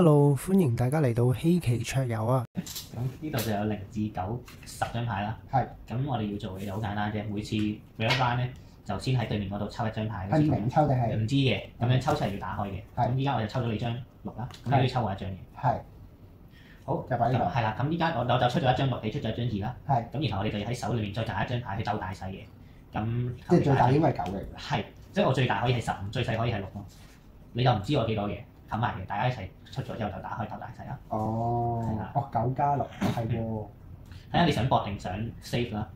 Hello，歡迎大家嚟到希奇桌遊啊！咁呢度就有0至9 10張牌啦。係。咁我哋要做嘅就好簡單啫，每次每一 round 咧就先喺對面嗰度抽一張牌。係明抽定係？唔知嘅，咁樣抽出嚟要打開嘅。咁依家我就抽咗你張6啦，咁你都要抽我一張嘅。係。好，就擺呢度。係啦，咁依家我就出咗一張6，你出咗一張2啦。係。咁然後我哋就要喺手裏面再揀一張牌去鬥大細嘅。咁即係最大應該係9嘅。係，即係我最大可以係15，最細可以係6咯。你就唔知我幾多嘅，冚埋嘅，大家一齊出咗之後就打開鬥大細啦。哦。係啦。 9加6係喎。睇下你想搏定想 save 啦。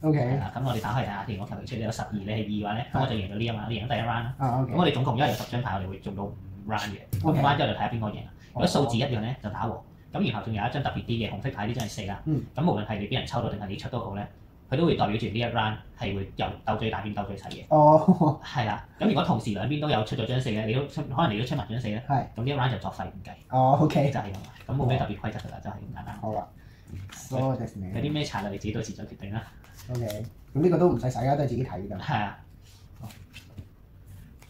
OK。係啦，咁我哋打開睇下先。我求其出你有12，你係2嘅話咧，咁我就贏咗呢一 round，你贏咗第一 round 啦。OK。咁我哋總共因為有10張牌，我哋會做到5 round 嘅。咁5 round 之後就睇下邊個贏啦。如果數字一樣咧，就打和。咁然後仲有一張特別啲嘅紅色牌，呢張係4啦。咁無論係你俾人抽到定係你出都好咧，佢都會代表住呢一 round 係會由鬥最大變鬥最細嘅。哦。係啦。咁如果同時兩邊都有出咗張4咧，可能你都出埋張4咧。係。咁呢一 round 就作廢唔計。哦，OK。就係咁啦。咁冇咩特別規則㗎啦，就係咁簡單。好啦。有啲咩策略你自己到時再決定啦。OK。咁呢個都唔使洗啦，都係自己睇㗎。係啊。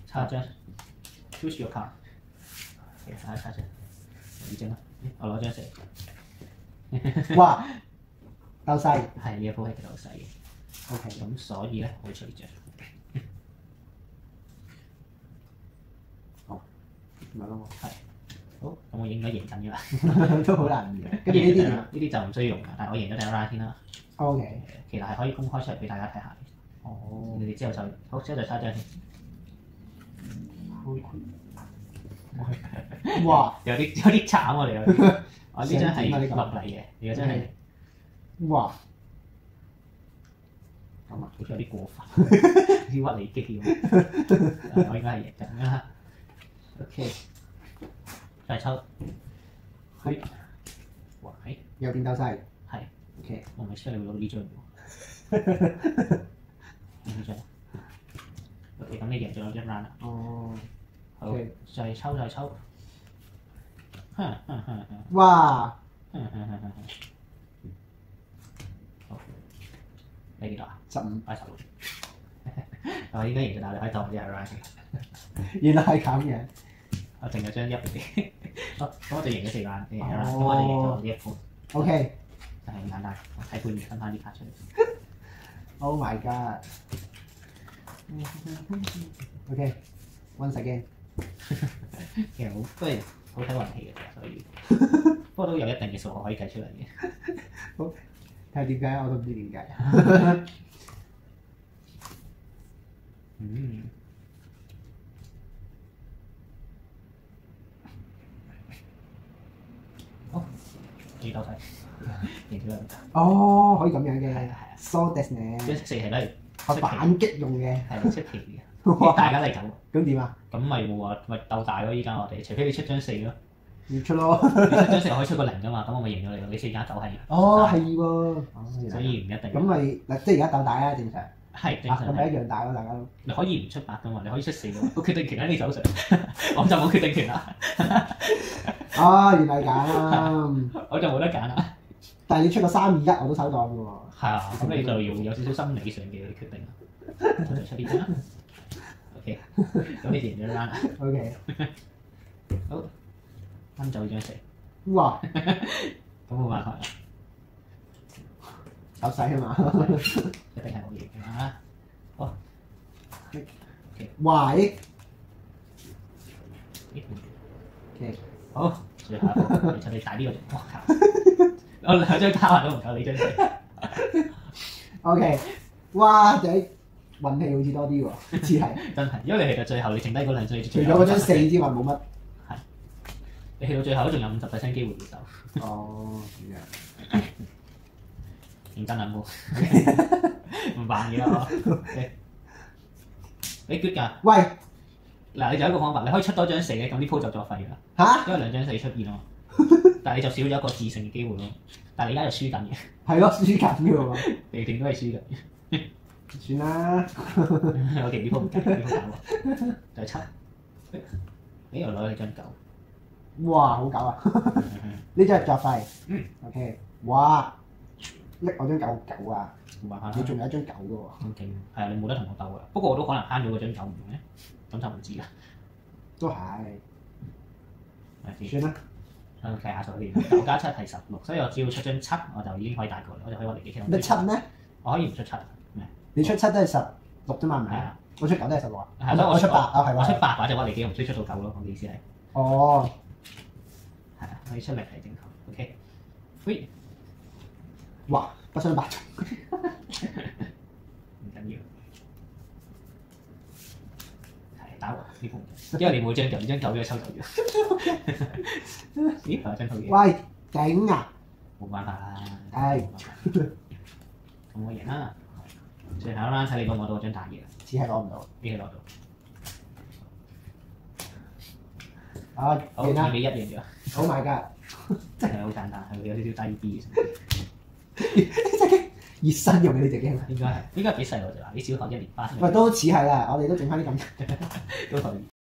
抽一張 ，choose your card。其實睇下先，呢張啦，我攞張4。哇！夠細。係呢一鋪係夠細嘅。OK。咁所以咧，我會出呢張。好。咪咯。係。好，咁我應該贏緊㗎啦。都好難贏。跟住呢啲就唔需要用㗎，但係我贏咗第一 round 先啦。OK。其實係可以公開出嚟俾大家睇下嘅。哦。你哋之後就好，之後就抽一張先。哇！有啲慘喎，你有啲。我呢張係6嚟嘅，你嗰張係。哇！咁啊，好似有啲過分，好似屈你機咁。我應該係贏緊啦。OK，再抽。係。哇！又變鬥細。係。OK。我唔係出嚟會攞呢張喎。呢張。OK，咁你贏咗一 round 啦。哦。好，再抽。哇！好，你幾多啊15。16。我應該贏咗，但係你可以當我呢係 round 嘅。原來係咁嘅。我淨係將1俾你。好，咁我就贏咗4 round，你贏咗啦，咁我就贏咗呢一盤。OK。就係咁簡單。我睇盤分翻啲卡出嚟。Oh my god！ OK。Once again。其實都係好睇運氣嘅，所以不過都有一定嘅數學可以計出嚟嘅。好，睇下點解我都唔知點解。好，幾多睇？贏咗啦。哦，可以咁樣嘅。係啊。So that's 呢？張4係攞嚟反擊用嘅。係出奇嘅。大家都係咁。咁點啊？咁咪冇話咪鬥大咯！依家我哋，除非你出張4咯。要出咯。你出張4可以出個0㗎嘛？咁我咪贏咗你咯！你4加9係。哦，係喎。所以唔一定。咁咪嗱，即係而家鬥大啦，正常。係正常。咁咪一樣大咯，大家都。你可以唔出8㗎嘛？你可以出4㗎嘛？個決定權喺你手上，我就冇決定權啦。啊，原來咁。我就冇得揀啦。但係你出個3、2、1，我都收檔㗎喎。係啊，咁你就要有少少心理上嘅決定啦。我就出呢張啦。OK，咁你贏咗 round 啦。OK。好，掹走呢張4。哇！咁冇辦法啦。夠細啊嘛。一定係我贏㗎啦。好。哇！咦 ？OK。好，最後一步，其實你大呢個就哇靠！我2張卡都唔夠你張4。OK。哇！你運氣好似多啲喎，似係。真係，因為你去到最後，你剩低嗰2張，除咗嗰張4之外冇乜。係。你去到最後都仲有50%機會要走。哦，咁樣。認真諗喎。唔扮嘢啊！你 good 㗎。喂。嗱，你就有一個方法，你可以出多張4嘅，咁啲鋪就作廢㗎啦。嚇？因為2張4出現啊嘛。但係你就少咗一個致勝嘅機會咯。但係你而家就輸緊嘅。係咯，輸緊㗎喎。你定都係輸緊。算啦。我哋呢鋪唔計，呢鋪搞喎。就係7。你又攞你張9。哇！好搞啊！呢張係作廢。OK。哇！拎我張9啊！冇辦法啦。你仲有一張9嘅喎。咁勁，係啊！你冇得同我鬥㗎。不過我都可能慳咗嗰張9唔用咧，咁就唔知啦。都係。係。咪先？算啦。計下數先，9+7係16，所以我只要出張7，我就已經可以大個啦，我就可以揾嚟幾傾。咩7咩？我可以唔出7咩？你出7都係16啫嘛，唔係啊？我出9都係16啊。係，所以我出8啊，係喎。我出8嘅話就屈你幾，我唔需要出到9咯。我嘅意思係。哦。係啊，可以出嚟係正確。OK。喂。哇！不相伯仲。唔緊要。係打和呢個唔緊，因為你每張9都要抽到嘅。咦？係張套嘢。喂，頂啊！冇辦法啦。係。咁我贏啦。最後一 round 睇你攞唔攞到嗰張大嘢啦。只係攞唔到。呢係攞到。啊，好，贏啦！你1贏咗。Oh my god！真係好簡單，係會有少少低 B 嘅。呢隻機熱身用嘅呢隻機，應該係幾細個就話啲小學1年班。喂，都似係啦，我哋都整翻啲咁，都可以。